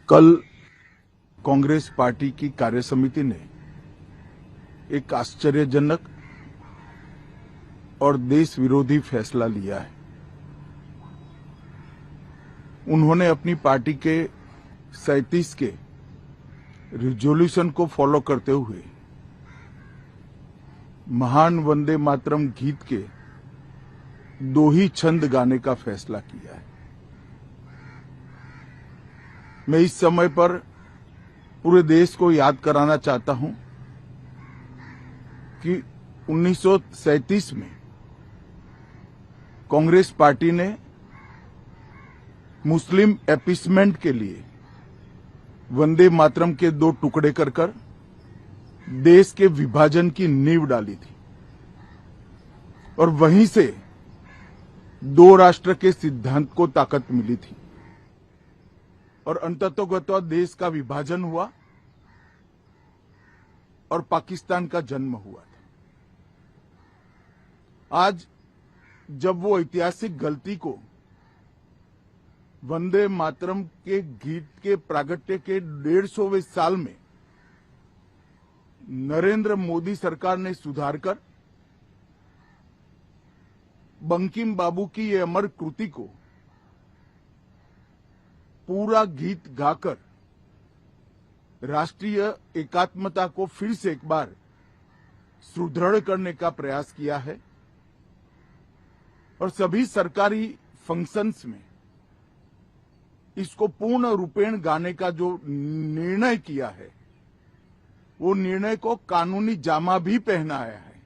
कल कांग्रेस पार्टी की कार्यसमिति ने एक आश्चर्यजनक और देश विरोधी फैसला लिया है। उन्होंने अपनी पार्टी के 37 के रिजोल्यूशन को फॉलो करते हुए महान वंदे मातरम गीत के 2 ही छंद गाने का फैसला किया है। मैं इस समय पर पूरे देश को याद कराना चाहता हूं कि 1937 में कांग्रेस पार्टी ने मुस्लिम अपीसमेंट के लिए वंदे मातरम के 2 टुकड़े कर देश के विभाजन की नींव डाली थी और वहीं से 2 राष्ट्र के सिद्धांत को ताकत मिली थी और अंततोगत्वा देश का विभाजन हुआ और पाकिस्तान का जन्म हुआ था। आज जब वो ऐतिहासिक गलती को वंदे मातरम के गीत के प्रागट्य के 150वें साल में नरेंद्र मोदी सरकार ने सुधारकर बंकिम बाबू की ये अमर कृति को पूरा गीत गाकर राष्ट्रीय एकात्मता को फिर से एक बार सुदृढ़ करने का प्रयास किया है और सभी सरकारी फंक्शंस में इसको पूर्ण रूपेण गाने का जो निर्णय किया है, वो निर्णय को कानूनी जामा भी पहनाया है।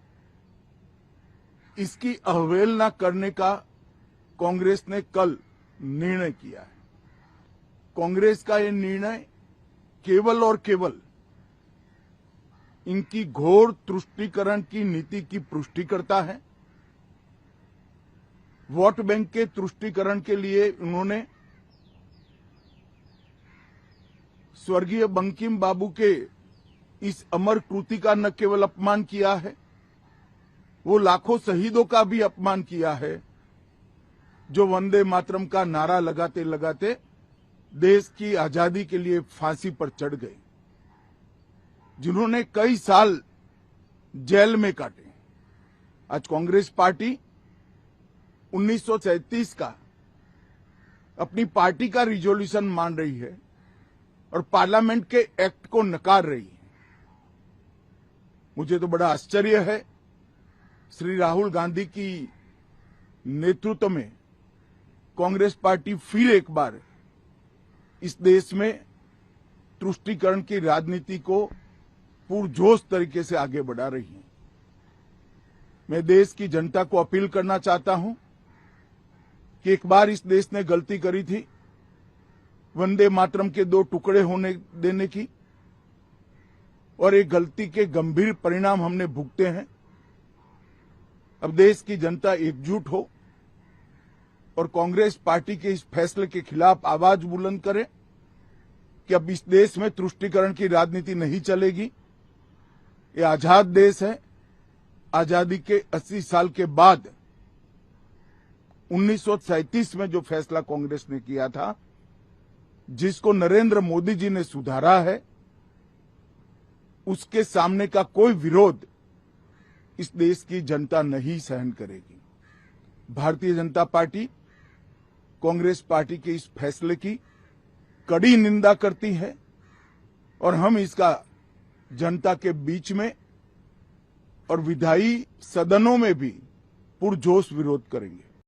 इसकी अवहेलना करने का कांग्रेस ने कल निर्णय किया है। कांग्रेस का ये निर्णय केवल और केवल इनकी घोर तुष्टीकरण की नीति की पुष्टि करता है। वोट बैंक के तुष्टीकरण के लिए उन्होंने स्वर्गीय बंकिम बाबू के इस अमर कृति का न केवल अपमान किया है, वो लाखों शहीदों का भी अपमान किया है जो वंदे मातरम का नारा लगाते लगाते देश की आजादी के लिए फांसी पर चढ़ गए, जिन्होंने कई साल जेल में काटे। आज कांग्रेस पार्टी 1937 का अपनी पार्टी का रिजोल्यूशन मान रही है और पार्लियामेंट के एक्ट को नकार रही है। मुझे तो बड़ा आश्चर्य है, श्री राहुल गांधी की नेतृत्व में कांग्रेस पार्टी फिर एक बार इस देश में तुष्टीकरण की राजनीति को पुरजोश तरीके से आगे बढ़ा रही है। मैं देश की जनता को अपील करना चाहता हूं कि एक बार इस देश ने गलती करी थी वंदे मातरम के 2 टुकड़े होने देने की और एक गलती के गंभीर परिणाम हमने भुगते हैं। अब देश की जनता एकजुट हो और कांग्रेस पार्टी के इस फैसले के खिलाफ आवाज बुलंद करे कि अब इस देश में तुष्टीकरण की राजनीति नहीं चलेगी। ये आजाद देश है। आजादी के 80 साल के बाद 1937 में जो फैसला कांग्रेस ने किया था, जिसको नरेंद्र मोदी जी ने सुधारा है, उसके सामने का कोई विरोध इस देश की जनता नहीं सहन करेगी। भारतीय जनता पार्टी कांग्रेस पार्टी के इस फैसले की कड़ी निंदा करती है और हम इसका जनता के बीच में और विधायी सदनों में भी पुरजोश विरोध करेंगे।